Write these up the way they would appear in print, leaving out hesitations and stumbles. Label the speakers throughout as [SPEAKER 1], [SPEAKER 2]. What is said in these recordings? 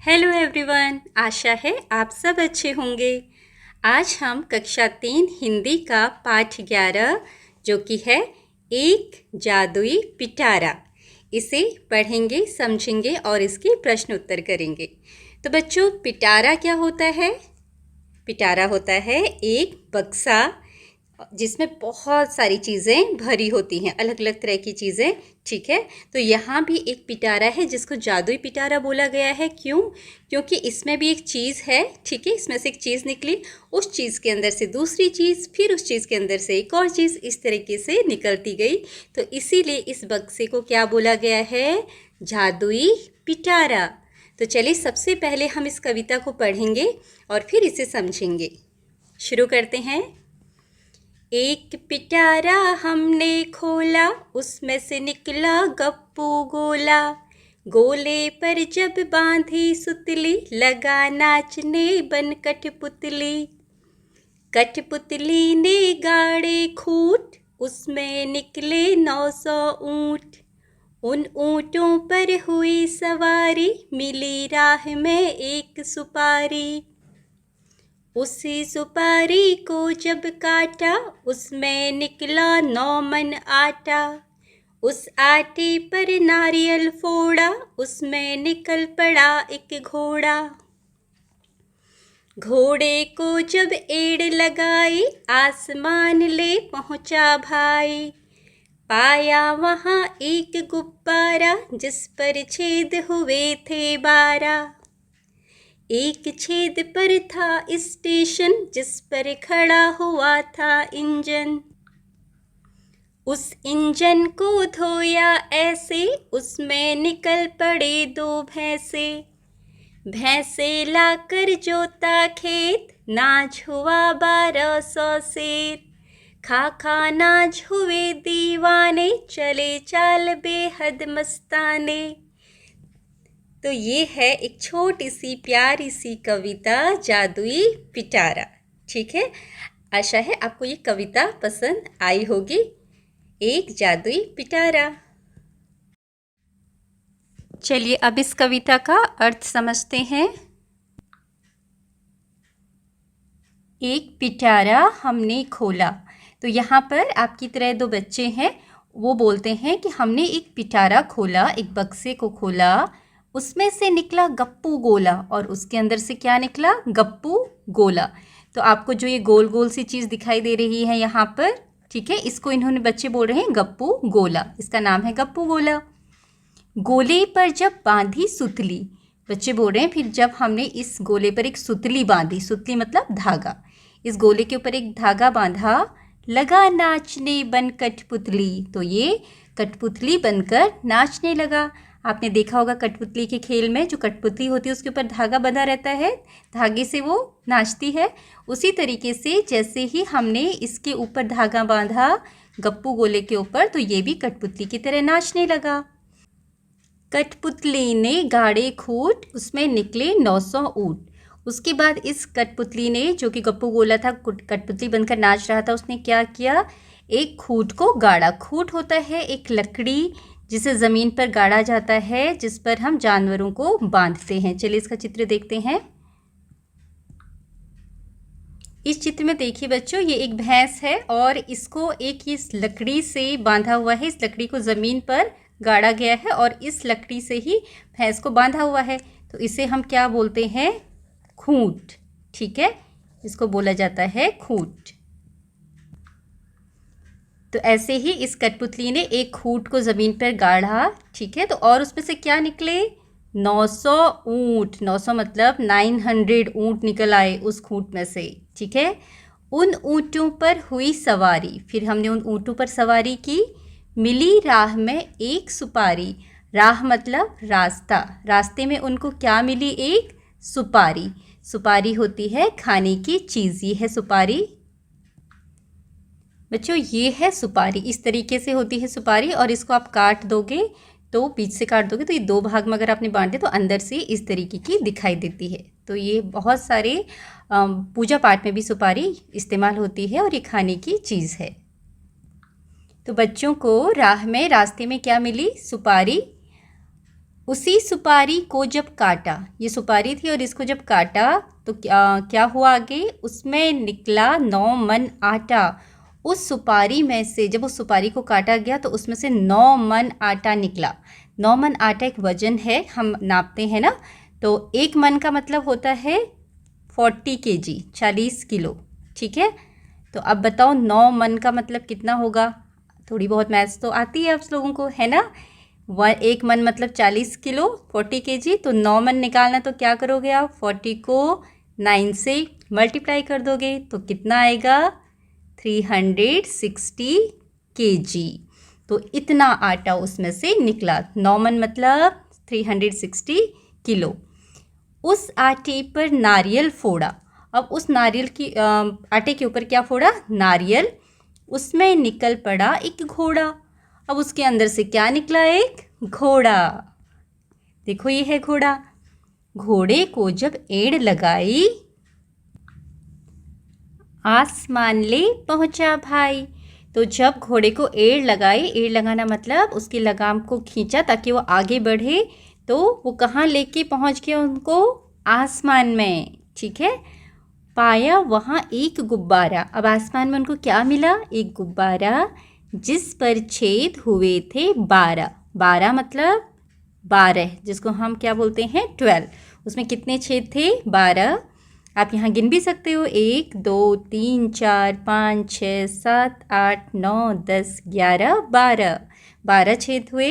[SPEAKER 1] Hello everyone, आशा है आप सब अच्छे होंगे। आज हम कक्षा 3 हिंदी का पाठ 11 जो कि है एक जादुई पिटारा, इसे पढ़ेंगे, समझेंगे और इसके प्रश्न उत्तर करेंगे। तो बच्चों, पिटारा क्या होता है? पिटारा होता है एक बक्सा जिसमें बहुत सारी चीज़ें भरी होती हैं, अलग अलग तरह की चीज़ें। ठीक है, तो यहाँ भी एक पिटारा है जिसको जादुई पिटारा बोला गया है। क्यों? क्योंकि इसमें भी एक चीज़ है। ठीक है, इसमें से एक चीज़ निकली, उस चीज़ के अंदर से दूसरी चीज़, फिर उस चीज़ के अंदर से एक और चीज़, इस तरीके से निकलती गई। तो इसीलिए इस बक्से को क्या बोला गया है? जादुई पिटारा। तो चलिए, सबसे पहले हम इस कविता को पढ़ेंगे और फिर इसे समझेंगे। शुरू करते हैं। एक पिटारा हमने खोला, उसमें से निकला गप्पू गोला। गोले पर जब बांधी सुतली, लगा नाचने बन कठपुतली। कठपुतली ने गाड़े खूंट, उसमें निकले 900 ऊंट। उन ऊंटों पर हुई सवारी, मिली राह में एक सुपारी। उसी सुपारी को जब काटा, उसमें निकला 9 मन आटा। उस आटे पर नारियल फोड़ा, उसमें निकल पड़ा एक घोड़ा। घोड़े को जब एड़ लगाई, आसमान ले पहुंचा भाई। पाया वहां एक गुब्बारा, जिस पर छेद हुए थे 12। एक छेद पर था स्टेशन, जिस पर खड़ा हुआ था इंजन। उस इंजन को धोया ऐसे, उसमें निकल पड़े 2 भैंसे। भैंसे लाकर जोता खेत, नाज हुआ 1200 सेर। खा नाज हुए दीवाने, चले चाल बेहद मस्ताने। तो ये है एक छोटी सी प्यारी सी कविता, जादुई पिटारा। ठीक है, आशा है आपको ये कविता पसंद आई होगी। एक जादुई पिटारा। चलिए अब इस कविता का अर्थ समझते हैं। एक पिटारा हमने खोला। तो यहाँ पर आपकी तरह 2 बच्चे हैं, वो बोलते हैं कि हमने एक पिटारा खोला, एक बक्से को खोला, उसमें से निकला गप्पू गोला। और उसके अंदर से क्या निकला? गप्पू गोला। तो आपको जो ये गोल गोल सी चीज़ दिखाई दे रही है यहाँ पर, ठीक है, इसको इन्होंने बच्चे बोल रहे हैं गप्पू गोला। इसका नाम है गप्पू गोला। गोले पर जब बांधी सुतली, बच्चे बोल रहे हैं फिर जब हमने इस गोले पर एक सुतली बांधी, सुतली मतलब धागा, इस गोले के ऊपर एक धागा बांधा, लगा नाचने बन कठपुतली। तो ये कठपुतली बनकर नाचने लगा। आपने देखा होगा कठपुतली के खेल में जो कठपुतली होती है उसके ऊपर धागा बंधा रहता है, धागे से वो नाचती है। उसी तरीके से जैसे ही हमने इसके ऊपर धागा बांधा गप्पू गोले के ऊपर, तो ये भी कठपुतली की तरह नाचने लगा। कठपुतली ने गाड़े खूंट, उसमें निकले 900 ऊंट। उसके बाद इस कठपुतली ने, जो कि गप्पू गोला था, कठपुतली बनकर नाच रहा था, उसने क्या किया? एक खूंट को गाड़ा। खूंट होता है एक लकड़ी जिसे ज़मीन पर गाड़ा जाता है, जिस पर हम जानवरों को बांधते हैं। चलिए इसका चित्र देखते हैं। इस चित्र में देखिए बच्चों, ये एक भैंस है और इसको एक इस लकड़ी से बांधा हुआ है। इस लकड़ी को ज़मीन पर गाड़ा गया है और इस लकड़ी से ही भैंस को बांधा हुआ है। तो इसे हम क्या बोलते हैं? खूंट। ठीक है, इसको बोला जाता है खूंट। तो ऐसे ही इस कठपुतली ने एक खूंट को ज़मीन पर गाढ़ा। ठीक है, तो और उसमें से क्या निकले? 900 ऊंट। 900 मतलब 900 ऊंट निकल आए उस खूंट में से। ठीक है, उन ऊंटों पर हुई सवारी। फिर हमने उन ऊंटों पर सवारी की। मिली राह में एक सुपारी। राह मतलब रास्ता। रास्ते में उनको क्या मिली? एक सुपारी। सुपारी होती है खाने की चीज़। ये है सुपारी। बच्चों, ये है सुपारी। इस तरीके से होती है सुपारी और इसको आप काट दोगे, तो बीच से काट दोगे तो ये 2 भाग में अगर आपने बांटे तो अंदर से इस तरीके की दिखाई देती है। तो ये बहुत सारे पूजा पाठ में भी सुपारी इस्तेमाल होती है और ये खाने की चीज़ है। तो बच्चों को राह में, रास्ते में क्या मिली? सुपारी। उसी सुपारी को जब काटा, ये सुपारी थी और इसको जब काटा तो क्या हुआ आगे, उसमें निकला 9 मन आटा। उस सुपारी में से जब उस सुपारी को काटा गया तो उसमें से 9 मन आटा निकला। 9 मन आटा एक वजन है, हम नापते हैं ना, तो 1 मन का मतलब होता है 40 kg, 40 किलो। ठीक है, तो अब बताओ 9 मन का मतलब कितना होगा। थोड़ी बहुत मैथ्स तो आती है आप लोगों को, है ना। 1 मन मतलब 40 किलो, 40 kg। तो 9 मन निकालना तो क्या करोगे आप, 40 को 9 से मल्टीप्लाई कर दोगे तो कितना आएगा, 360 kg। तो इतना आटा उसमें से निकला। 9 मन मतलब 360 किलो। उस आटे पर नारियल फोड़ा। अब उस नारियल की आटे के ऊपर क्या फोड़ा, नारियल। उसमें निकल पड़ा एक घोड़ा। अब उसके अंदर से क्या निकला, एक घोड़ा। देखो ये है घोड़ा। घोड़े को जब एड़ लगाई, आसमान ले पहुंचा भाई। तो जब घोड़े को एड़ लगाई, एड़ लगाना मतलब उसकी लगाम को खींचा ताकि वो आगे बढ़े, तो वो कहाँ लेके पहुंच गया उनको, आसमान में। ठीक है, पाया वहाँ एक गुब्बारा। अब आसमान में उनको क्या मिला, एक गुब्बारा जिस पर छेद हुए थे 12। 12 मतलब 12, जिसको हम क्या बोलते हैं, 12। उसमें कितने छेद थे, 12। आप यहाँ गिन भी सकते हो, 1 2 3 4 5 6 7 8 9 10 11 12। 12 छेद हुए।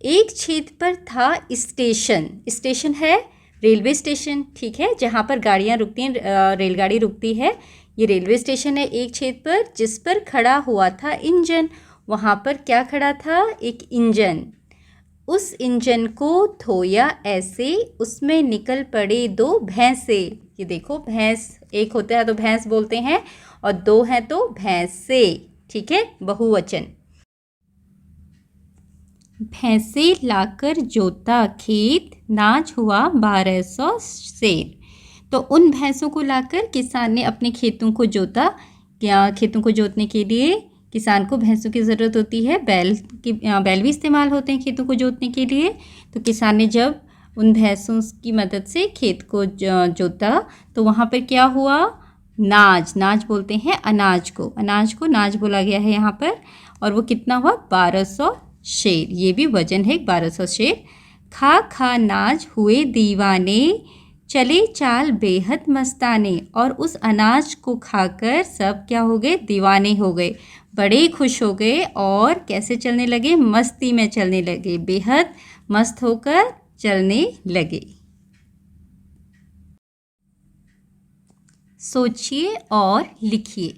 [SPEAKER 1] एक छेद पर था स्टेशन। स्टेशन है रेलवे स्टेशन, ठीक है, जहाँ पर गाड़ियाँ रुकती हैं, रेलगाड़ी रुकती है। ये रेलवे स्टेशन है एक छेद पर, जिस पर खड़ा हुआ था इंजन। वहाँ पर क्या खड़ा था, एक इंजन। उस इंजन को धोया ऐसे, उसमें निकल पड़े 2 भैंसे। ये देखो, भैंस एक होता है तो भैंस बोलते हैं, और 2 हैं तो भैंसे। ठीक है, बहुवचन। भैंसे लाकर जोता खेत, नाज हुआ 1200 सेर। तो उन भैंसों को लाकर किसान ने अपने खेतों को जोता। क्या, खेतों को जोतने के लिए किसान को भैंसों की ज़रूरत होती है। बैल भी इस्तेमाल होते हैं खेतों को जोतने के लिए। तो किसान ने जब उन भैंसों की मदद से खेत को जोता तो वहाँ पर क्या हुआ, नाज। नाज बोलते हैं अनाज को, अनाज को नाज बोला गया है यहाँ पर। और वो कितना हुआ, 1200 शेर। ये भी वजन है, 1200 शेर। खा खा नाज हुए दीवाने, चले चाल बेहद मस्ताने। और उस अनाज को खाकर सब क्या हो गए, दीवाने हो गए, बड़े खुश हो गए। और कैसे चलने लगे, मस्ती में चलने लगे, बेहद मस्त होकर चलने लगे। सोचिए और लिखिए।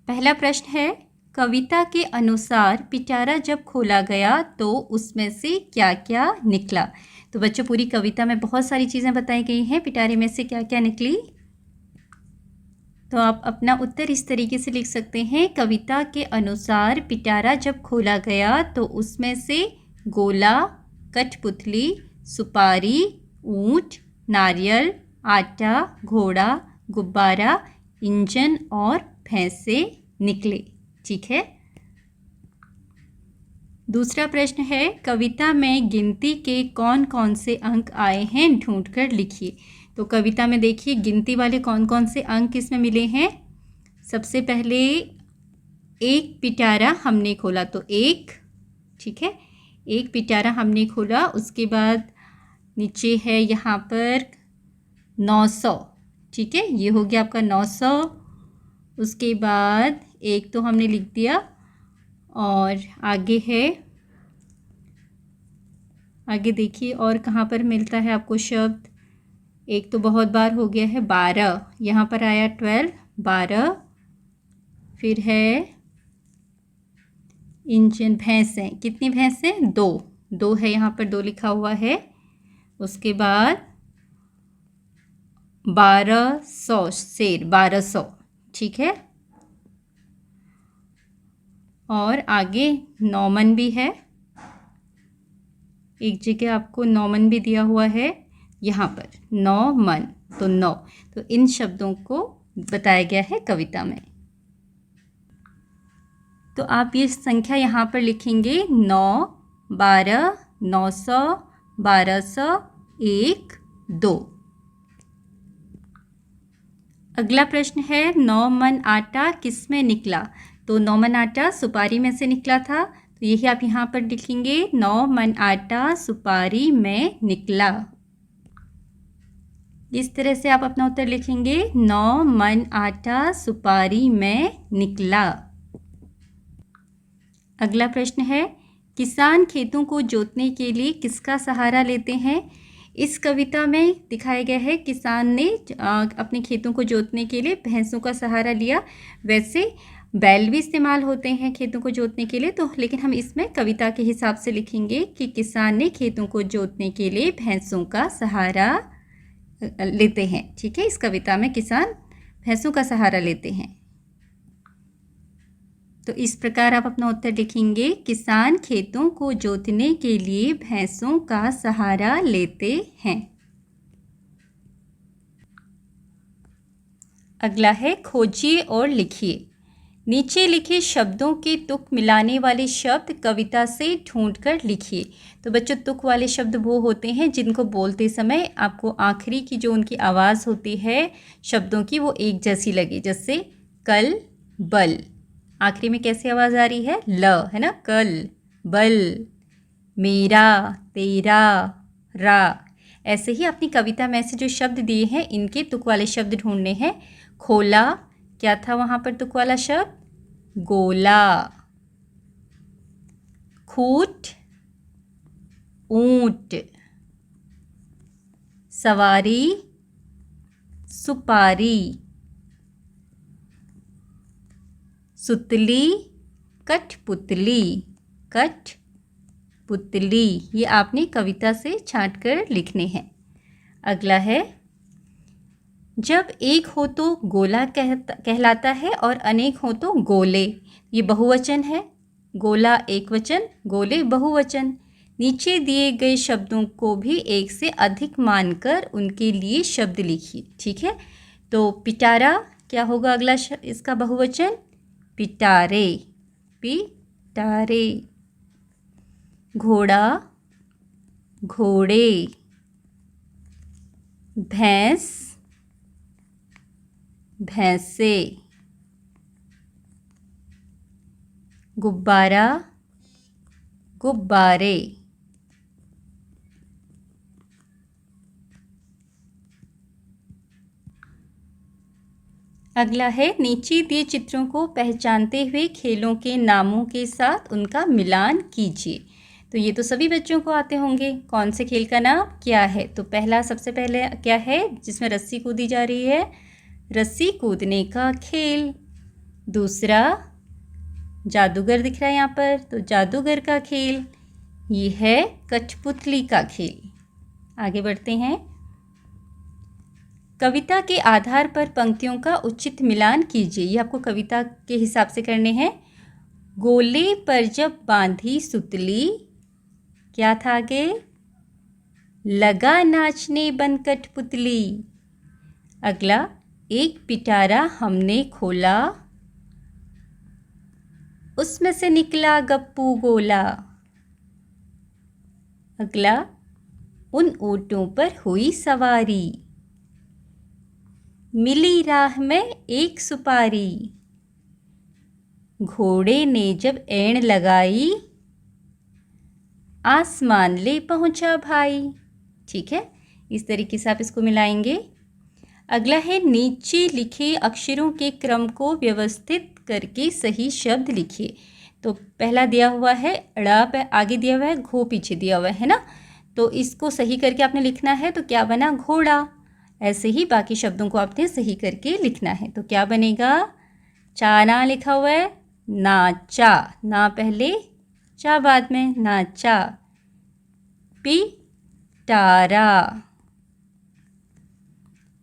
[SPEAKER 1] पहला प्रश्न है, कविता के अनुसार पिटारा जब खोला गया तो उसमें से क्या क्या निकला। तो बच्चों, पूरी कविता में बहुत सारी चीज़ें बताई गई हैं, पिटारे में से क्या क्या निकली। तो आप अपना उत्तर इस तरीके से लिख सकते हैं, कविता के अनुसार पिटारा जब खोला गया तो उसमें से गोला, कठपुतली, सुपारी, ऊंट, नारियल, आटा, घोड़ा, गुब्बारा, इंजन और भैंसे निकले। ठीक है। दूसरा प्रश्न है, कविता में गिनती के कौन कौन से अंक आए हैं, ढूंढकर लिखिए। तो कविता में देखिए गिनती वाले कौन कौन से अंक इसमें मिले हैं। सबसे पहले एक पिटारा हमने खोला, तो 1, ठीक है, एक पिटारा हमने खोला। उसके बाद नीचे है यहाँ पर 900, ठीक है, ये हो गया आपका 900। उसके बाद एक तो हमने लिख दिया, और आगे है, आगे देखिए और कहाँ पर मिलता है आपको शब्द। एक तो बहुत बार हो गया है 12, यहाँ पर आया 12, 12। फिर है इंजन, भैंसें, कितनी भैंसें, 2, 2 है, यहाँ पर 2 लिखा हुआ है। उसके बाद 1200 शेर, 1200, ठीक है। और आगे 9 मन भी है, एक जगह आपको 9 मन भी दिया हुआ है, यहाँ पर 9 मन, तो 9। तो इन शब्दों को बताया गया है कविता में। तो आप ये संख्या यहाँ पर लिखेंगे 9, 12, 900, 1201 2। अगला प्रश्न है 9 मन आटा किस में निकला। तो 9 मन आटा सुपारी में से निकला था, तो यही आप यहाँ पर लिखेंगे 9 मन आटा सुपारी में निकला। इस तरह से आप अपना उत्तर लिखेंगे 9 मन आटा सुपारी में निकला। अगला प्रश्न है किसान खेतों को जोतने के लिए किसका सहारा लेते हैं। इस कविता में दिखाया गया है किसान ने अपने खेतों को जोतने के लिए भैंसों का सहारा लिया। वैसे बैल भी इस्तेमाल होते हैं खेतों को जोतने के लिए, तो लेकिन हम इसमें कविता के हिसाब से लिखेंगे कि किसान ने खेतों को जोतने के लिए भैंसों का सहारा लेते हैं। ठीक है, इस कविता में किसान भैंसों का सहारा लेते हैं। तो इस प्रकार आप अपना उत्तर लिखेंगे किसान खेतों को जोतने के लिए भैंसों का सहारा लेते हैं। अगला है खोजिए और लिखिए। नीचे लिखे शब्दों के तुक मिलाने वाले शब्द कविता से ढूंढकर लिखिए। तो बच्चों, तुक वाले शब्द वो होते हैं जिनको बोलते समय आपको आखिरी की जो उनकी आवाज़ होती है शब्दों की वो एक जैसी लगे। जैसे कल बल, आखिरी में कैसी आवाज़ आ रही है, ल, है ना, कल बल। मेरा, तेरा, रा। ऐसे ही अपनी कविता में ऐसे जो शब्द दिए हैं इनके तुक वाले शब्द ढूंढने हैं। खोला, क्या था वहाँ पर तुक वाला शब्द, गोला। खूट, ऊंट। सवारी, सुपारी। सुतली, कठपुतली, कठपुतली। ये आपने कविता से छांट कर लिखने हैं। अगला है जब एक हो तो गोला कहलाता है और अनेक हो तो गोले। ये बहुवचन है, गोला एक वचन, गोले बहुवचन। नीचे दिए गए शब्दों को भी एक से अधिक मानकर उनके लिए शब्द लिखिए। ठीक है, तो पिटारा क्या होगा अगला इसका बहुवचन, पिटारे, पिटारे। घोड़ा, घोड़े। भैंस, भैंसे। गुब्बारा, गुब्बारे। अगला है नीचे दिए चित्रों को पहचानते हुए खेलों के नामों के साथ उनका मिलान कीजिए। तो ये तो सभी बच्चों को आते होंगे। कौन से खेल का नाम क्या है, तो पहला सबसे पहले क्या है जिसमें रस्सी कूदी जा रही है, रस्सी कूदने का खेल। दूसरा जादूगर दिख रहा है यहाँ पर, तो जादूगर का खेल। ये है कठपुतली का खेल। आगे बढ़ते हैं। कविता के आधार पर पंक्तियों का उचित मिलान कीजिए। ये आपको कविता के हिसाब से करने हैं। गोले पर जब बांधी सुतली, क्या था आगे, लगा नाचने बन कठपुतली। अगला एक पिटारा हमने खोला, उसमें से निकला गप्पू गोला। अगला उन ऊँटों पर हुई सवारी, मिली राह में एक सुपारी। घोड़े ने जब ऐन लगाई, आसमान ले पहुंचा भाई। ठीक है, इस तरीके से आप इसको मिलाएंगे। अगला है नीचे लिखे अक्षरों के क्रम को व्यवस्थित करके सही शब्द लिखिए। तो पहला दिया हुआ है ड़, आगे दिया हुआ है घो, पीछे दिया हुआ है ना, तो इसको सही करके आपने लिखना है। तो क्या बना, घोड़ा। ऐसे ही बाकी शब्दों को आपने सही करके लिखना है। तो क्या बनेगा, चाना लिखा हुआ है, नाचा, ना पहले चा बाद में, नाचा। पिटारा,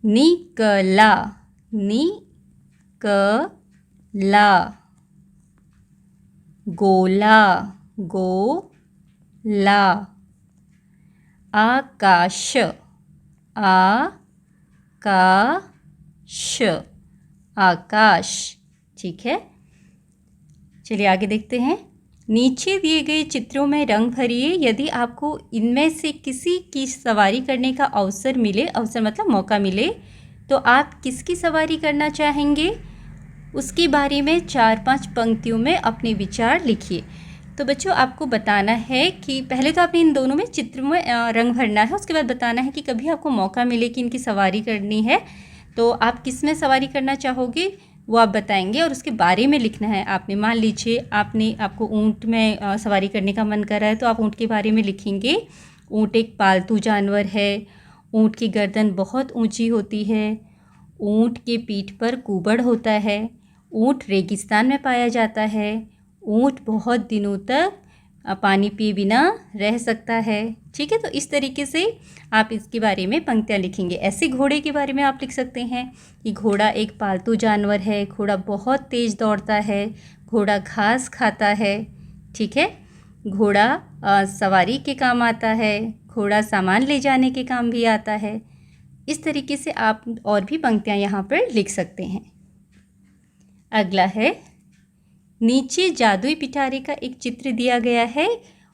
[SPEAKER 1] निकला, निकला। गोला, गोला। आकाश, आकाश, आकाश। ठीक है, चलिए आगे देखते हैं। नीचे दिए गए चित्रों में रंग भरिए। यदि आपको इनमें से किसी की सवारी करने का अवसर मिले, अवसर मतलब मौका मिले, तो आप किसकी सवारी करना चाहेंगे, उसके बारे में 4-5 पंक्तियों में अपने विचार लिखिए। तो बच्चों आपको बताना है कि पहले तो आपने इन दोनों में चित्र में रंग भरना है, उसके बाद बताना है कि कभी आपको मौका मिले कि इनकी सवारी करनी है तो आप किस में सवारी करना चाहोगे वो आप बताएंगे और उसके बारे में लिखना है आपने। मान लीजिए आपको ऊँट में सवारी करने का मन कर रहा है तो आप ऊँट के बारे में लिखेंगे। ऊँट एक पालतू जानवर है, ऊँट की गर्दन बहुत ऊंची होती है, ऊँट के पीठ पर कुबड़ होता है, ऊँट रेगिस्तान में पाया जाता है, ऊँट बहुत दिनों तक पानी पिए बिना रह सकता है। ठीक है, तो इस तरीके से आप इसके बारे में पंक्तियाँ लिखेंगे। ऐसे घोड़े के बारे में आप लिख सकते हैं कि घोड़ा एक पालतू जानवर है, घोड़ा बहुत तेज़ दौड़ता है, घोड़ा घास खाता है। ठीक है, घोड़ा सवारी के काम आता है, घोड़ा सामान ले जाने के काम भी आता है। इस तरीके से आप और भी पंक्तियाँ यहाँ पर लिख सकते हैं। अगला है, नीचे जादुई पिटारे का एक चित्र दिया गया है,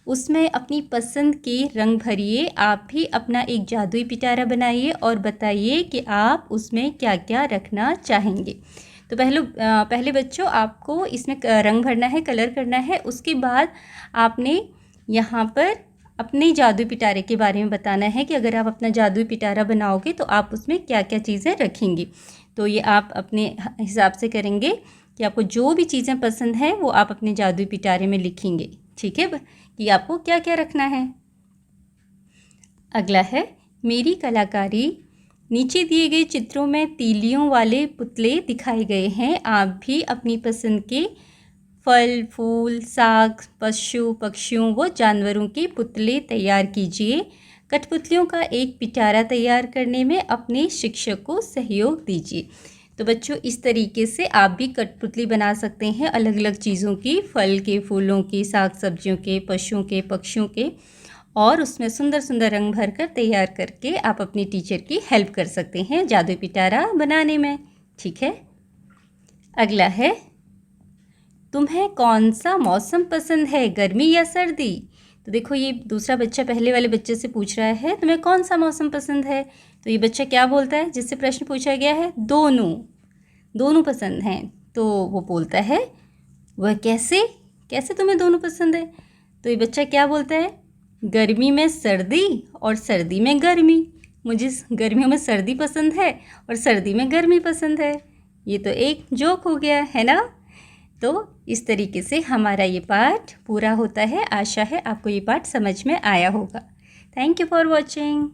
[SPEAKER 1] उसमें अपनी पसंद के रंग भरिए। आप भी अपना एक जादुई पिटारा बनाइए और बताइए कि आप उसमें क्या क्या रखना चाहेंगे। तो पहले बच्चों आपको इसमें रंग भरना है, कलर करना है। उसके बाद आपने यहाँ पर अपने जादुई पिटारे के बारे में बताना है कि अगर आप अपना जादुई पिटारा बनाओगे तो आप उसमें क्या क्या चीज़ें रखेंगी। तो ये आप अपने हिसाब से करेंगे कि आपको जो भी चीज़ें पसंद हैं वो आप अपने जादुई पिटारे में लिखेंगे। ठीक है, कि आपको क्या क्या रखना है। अगला है, मेरी कलाकारी। नीचे दिए गए चित्रों में तीलियों वाले पुतले दिखाए गए हैं। आप भी अपनी पसंद के फल, फूल, साग, पशु पक्षियों व जानवरों के पुतले तैयार कीजिए। कठपुतलियों का एक पिटारा तैयार करने में अपने शिक्षक को सहयोग दीजिए। तो बच्चों इस तरीके से आप भी कठपुतली बना सकते हैं, अलग अलग चीज़ों की, फल के, फूलों की, साग सब्जियों के, पशुओं के, पक्षियों के, और उसमें सुंदर सुंदर रंग भर कर तैयार करके आप अपनी टीचर की हेल्प कर सकते हैं जादुई पिटारा बनाने में। ठीक है, अगला है, तुम्हें कौन सा मौसम पसंद है, गर्मी या सर्दी। तो देखो ये दूसरा बच्चा पहले वाले बच्चे से पूछ रहा है तुम्हें कौन सा मौसम पसंद है। तो ये बच्चा क्या बोलता है, जिससे प्रश्न पूछा गया है, दोनों पसंद हैं। तो वो बोलता है वह कैसे कैसे तुम्हें दोनों पसंद है। तो ये बच्चा क्या बोलता है, गर्मी में सर्दी और सर्दी में गर्मी। मुझे गर्मियों में सर्दी पसंद है और सर्दी में गर्मी पसंद है। ये तो एक जोक हो गया है ना। तो इस तरीके से हमारा ये पाठ पूरा होता है। आशा है आपको ये पाठ समझ में आया होगा। Thank you for watching.